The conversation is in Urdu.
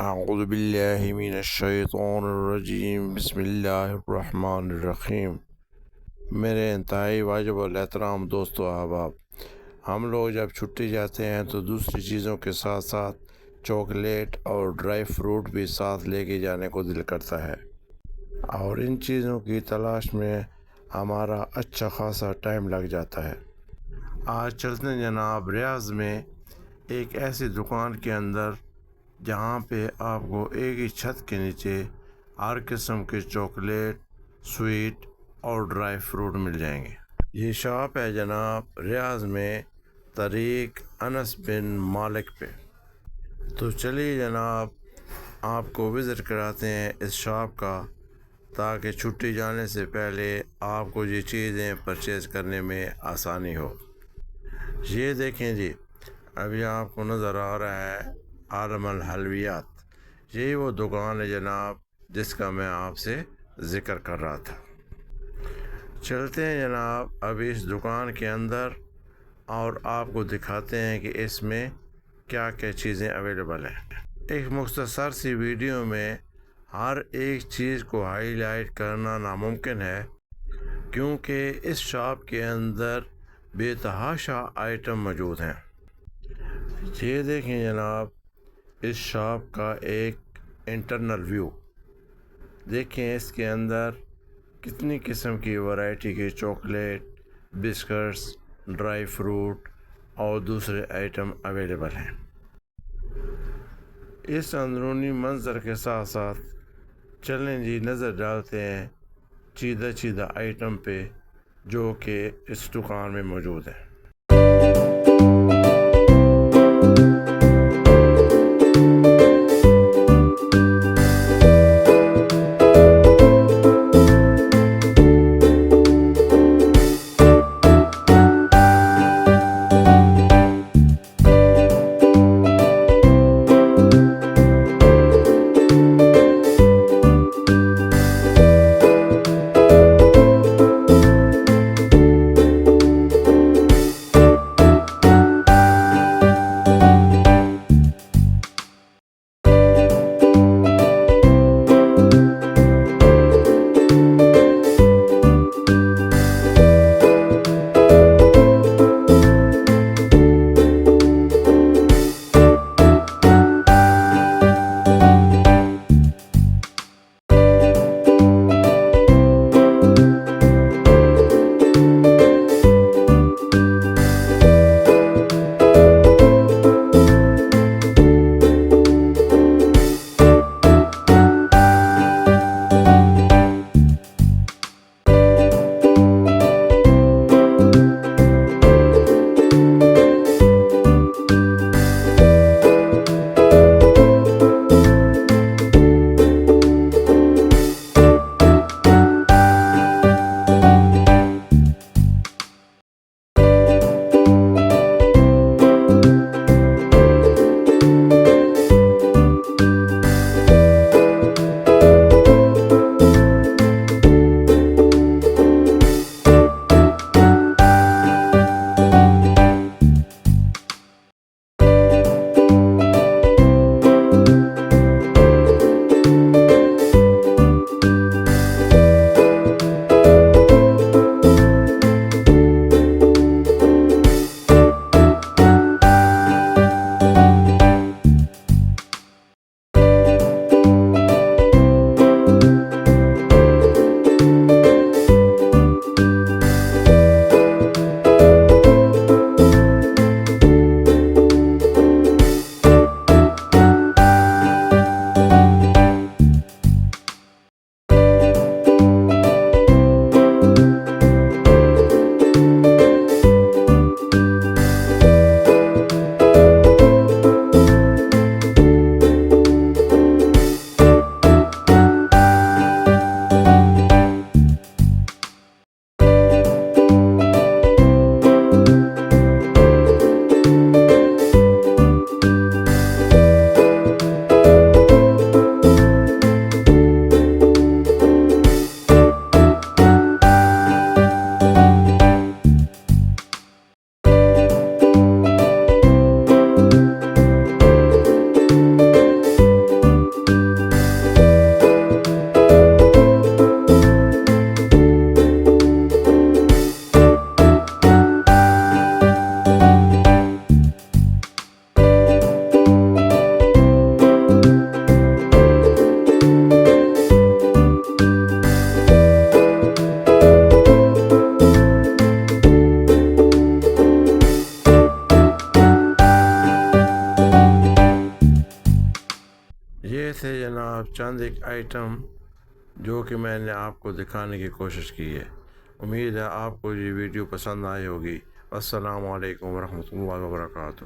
اعوذ باللہ من الشیطان الرجیم، بسم اللہ الرحمن الرحیم۔ میرے انتہائی واجب الاحترام دوستو احباب، ہم لوگ جب چھٹی جاتے ہیں تو دوسری چیزوں کے ساتھ ساتھ چاکلیٹ اور ڈرائی فروٹ بھی ساتھ لے کے جانے کو دل کرتا ہے، اور ان چیزوں کی تلاش میں ہمارا اچھا خاصا ٹائم لگ جاتا ہے۔ آج چلتے ہیں جناب ریاض میں ایک ایسی دکان کے اندر جہاں پہ آپ کو ایک ہی چھت کے نیچے ہر قسم کے چاکلیٹ، سویٹ اور ڈرائی فروٹ مل جائیں گے۔ یہ شاپ ہے جناب ریاض میں طریق انس بن مالک پہ۔ تو چلیے جناب آپ کو وزٹ کراتے ہیں اس شاپ کا، تاکہ چھٹی جانے سے پہلے آپ کو یہ چیزیں پرچیز کرنے میں آسانی ہو۔ یہ دیکھیں جی، ابھی آپ کو نظر آ رہا ہے عالم الحلویات، یہی وہ دکان ہے جناب جس کا میں آپ سے ذکر کر رہا تھا۔ چلتے ہیں جناب ابھی اس دکان کے اندر اور آپ کو دکھاتے ہیں کہ اس میں کیا کیا چیزیں اویلیبل ہیں۔ ایک مختصر سی ویڈیو میں ہر ایک چیز کو ہائی لائٹ کرنا ناممکن ہے، کیونکہ اس شاپ کے اندر بے تحاشا آئٹم موجود ہیں۔ یہ دیکھیں جناب اس شاپ کا ایک انٹرنل ویو، دیکھیں اس کے اندر کتنی قسم کی ورائٹی کے چاکلیٹ، بسکٹس، ڈرائی فروٹ اور دوسرے آئٹم اویلیبل ہیں۔ اس اندرونی منظر کے ساتھ ساتھ چلیں جی نظر ڈالتے ہیں چیدہ چیدہ آئٹم پہ جو کہ اس دکان میں موجود ہے۔ جناب چند ایک آئٹم جو کہ میں نے آپ کو دکھانے کی کوشش کی ہے۔ امید ہے آپ کو یہ ویڈیو پسند آئی ہوگی۔ السلام علیکم ورحمۃ اللہ وبرکاتہ۔